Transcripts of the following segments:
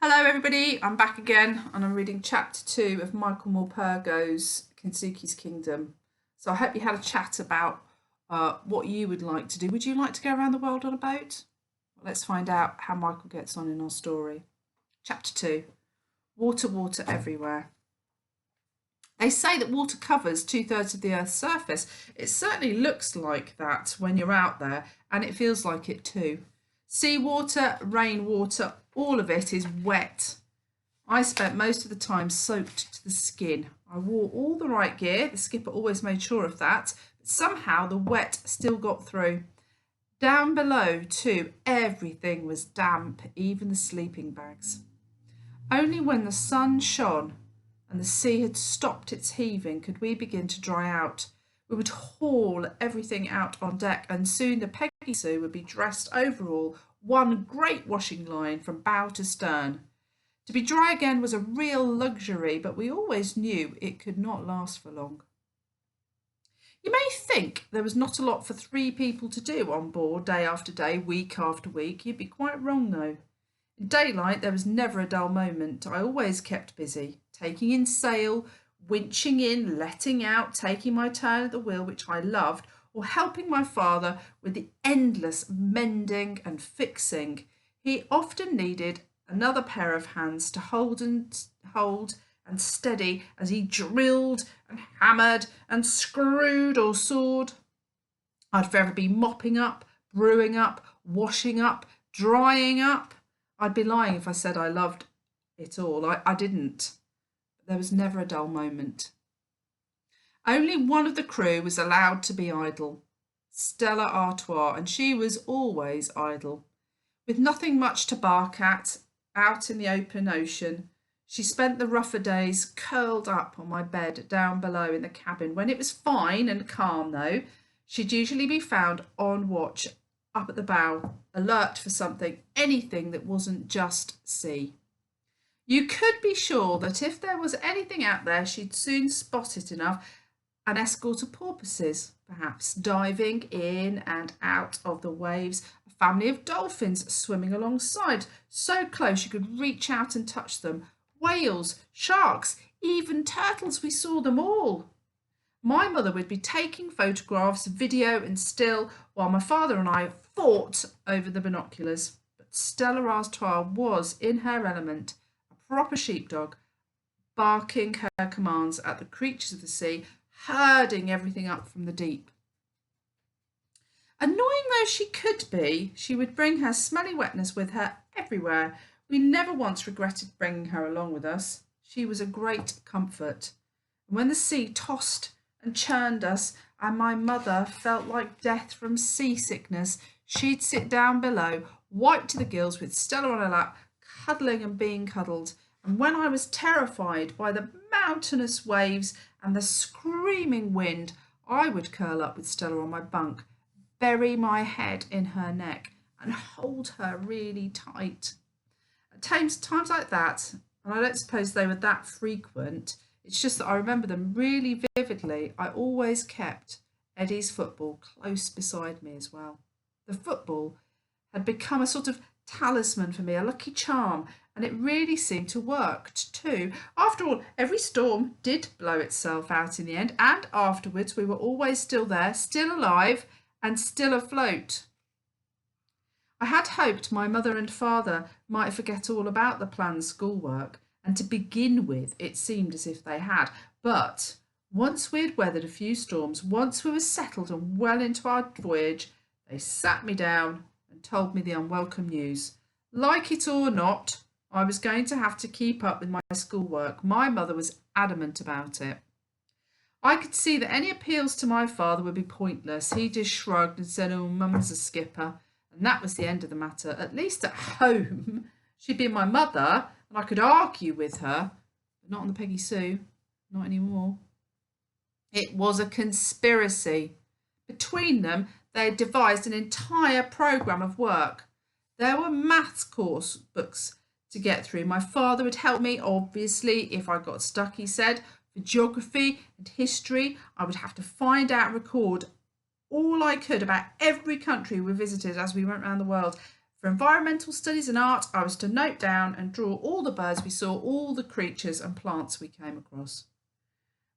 Hello everybody, I'm back again and I'm reading chapter 2 of Michael Morpurgo's Kensuke's Kingdom. So I hope you had a chat about what you would like to do. Would you like to go around the world on a boat? Well, let's find out how Michael gets on in our story. Chapter 2, Water, Water Everywhere. They say that water covers 2/3 of the Earth's surface. It certainly looks like that when you're out there, and it feels like it too. Seawater, rainwater, all of it is wet. I spent most of the time soaked to the skin. I wore all the right gear, the skipper always made sure of that, but somehow the wet still got through. Down below, too, everything was damp, even the sleeping bags. Only when the sun shone and the sea had stopped its heaving could we begin to dry out. We would haul everything out on deck, and soon the Peggy Sue would be dressed overall, one great washing line from bow to stern. To be dry again was a real luxury, but we always knew it could not last for long. You may think there was not a lot for 3 people to do on board day after day, week after week. You'd be quite wrong though. In daylight there was never a dull moment. I always kept busy, taking in sail, winching in, letting out, taking my turn at the wheel, which I loved, or helping my father with the endless mending and fixing. He often needed another pair of hands to hold and steady as he drilled and hammered and screwed or sawed. I'd forever be mopping up, brewing up, washing up, drying up. I'd be lying if I said I loved it all. I didn't. There was never a dull moment. Only one of the crew was allowed to be idle, Stella Artois, and she was always idle. With nothing much to bark at, out in the open ocean, she spent the rougher days curled up on my bed down below in the cabin. When it was fine and calm, though, she'd usually be found on watch up at the bow, alert for something, anything that wasn't just sea. You could be sure that if there was anything out there, she'd soon spot it enough. An escort of porpoises, perhaps, diving in and out of the waves, a family of dolphins swimming alongside, so close you could reach out and touch them, whales, sharks, even turtles, we saw them all. My mother would be taking photographs, video and still, while my father and I fought over the binoculars. But Stella Artois was in her element, a proper sheepdog, barking her commands at the creatures of the sea, herding everything up from the deep. Annoying though she could be, she would bring her smelly wetness with her everywhere. We never once regretted bringing her along with us. She was a great comfort. And when the sea tossed and churned us, and my mother felt like death from seasickness, she'd sit down below, white to the gills, with Stella on her lap, cuddling and being cuddled. And when I was terrified by the mountainous waves and the screaming wind, I would curl up with Stella on my bunk, bury my head in her neck, and hold her really tight. At times like that, and I don't suppose they were that frequent, it's just that I remember them really vividly, I always kept Eddie's football close beside me as well. The football had become a sort of talisman for me, a lucky charm, and it really seemed to work too. After all, every storm did blow itself out in the end, and afterwards we were always still there, still alive, and still afloat. I had hoped my mother and father might forget all about the planned schoolwork, and to begin with, it seemed as if they had. But once we had weathered a few storms, once we were settled and well into our voyage, they sat me down and told me the unwelcome news. Like it or not, I was going to have to keep up with my schoolwork. My mother was adamant about it. I could see that any appeals to my father would be pointless. He just shrugged and said, "Oh, Mum's a skipper." And that was the end of the matter. At least at home, she'd be my mother, and I could argue with her, but not on the Peggy Sue, not anymore. It was a conspiracy. Between them, they had devised an entire programme of work. There were maths course books to get through. My father would help me, obviously, if I got stuck, he said. For geography and history, I would have to find out and record all I could about every country we visited as we went around the world. For environmental studies and art, I was to note down and draw all the birds we saw, all the creatures and plants we came across.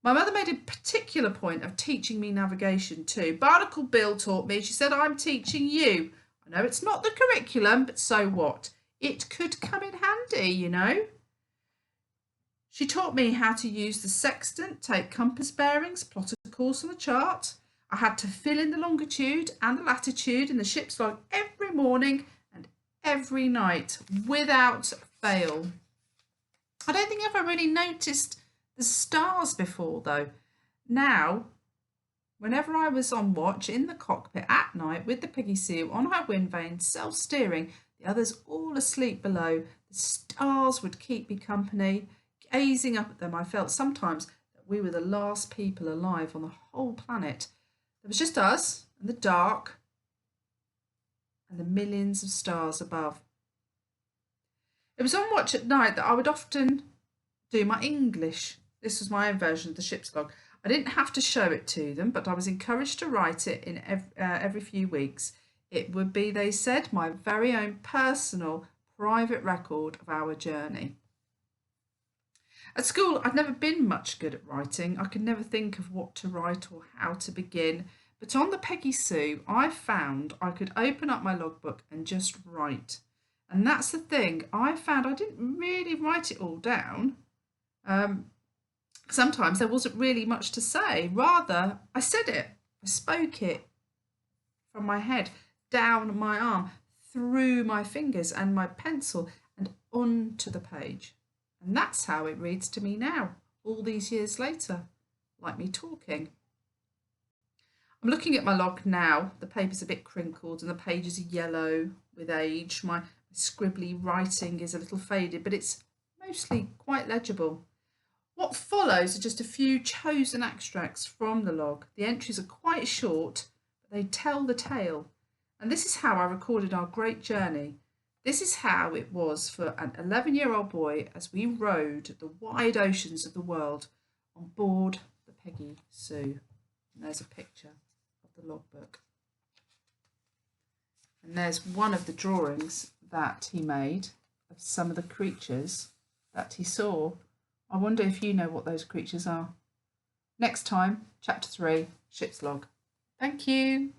My mother made a particular point of teaching me navigation too. Barnacle Bill taught me. She said, I'm teaching you. I know it's not the curriculum, but so what? It could come in handy, you know. She taught me how to use the sextant, take compass bearings, plot a course on a chart. I had to fill in the longitude and the latitude in the ship's log every morning and every night without fail. I don't think I've ever really noticed the stars before though. Now, whenever I was on watch in the cockpit at night with the piggy Sue on her wind vane, self-steering, the others all asleep below, the stars would keep me company. Gazing up at them, I felt sometimes that we were the last people alive on the whole planet. There was just us and the dark and the millions of stars above. It was on watch at night that I would often do my English. This was my own version of the ship's log. I didn't have to show it to them, but I was encouraged to write it in every few weeks. It would be, they said, my very own personal, private record of our journey. At school, I'd never been much good at writing. I could never think of what to write or how to begin. But on the Peggy Sue, I found I could open up my logbook and just write. And that's the thing. I found I didn't really write it all down. Sometimes there wasn't really much to say. Rather, I said it. I spoke it from my head, down my arm, through my fingers and my pencil and onto the page. And that's how it reads to me now, all these years later, like me talking. I'm looking at my log now. The paper's a bit crinkled and the pages are yellow with age. My scribbly writing is a little faded, but it's mostly quite legible. What follows are just a few chosen extracts from the log. The entries are quite short, but they tell the tale. And this is how I recorded our great journey. This is how it was for an 11-year-old boy as we rode the wide oceans of the world on board the Peggy Sue. And there's a picture of the logbook. And there's one of the drawings that he made of some of the creatures that he saw. I wonder if you know what those creatures are. Next time, Chapter 3, Ship's Log. Thank you.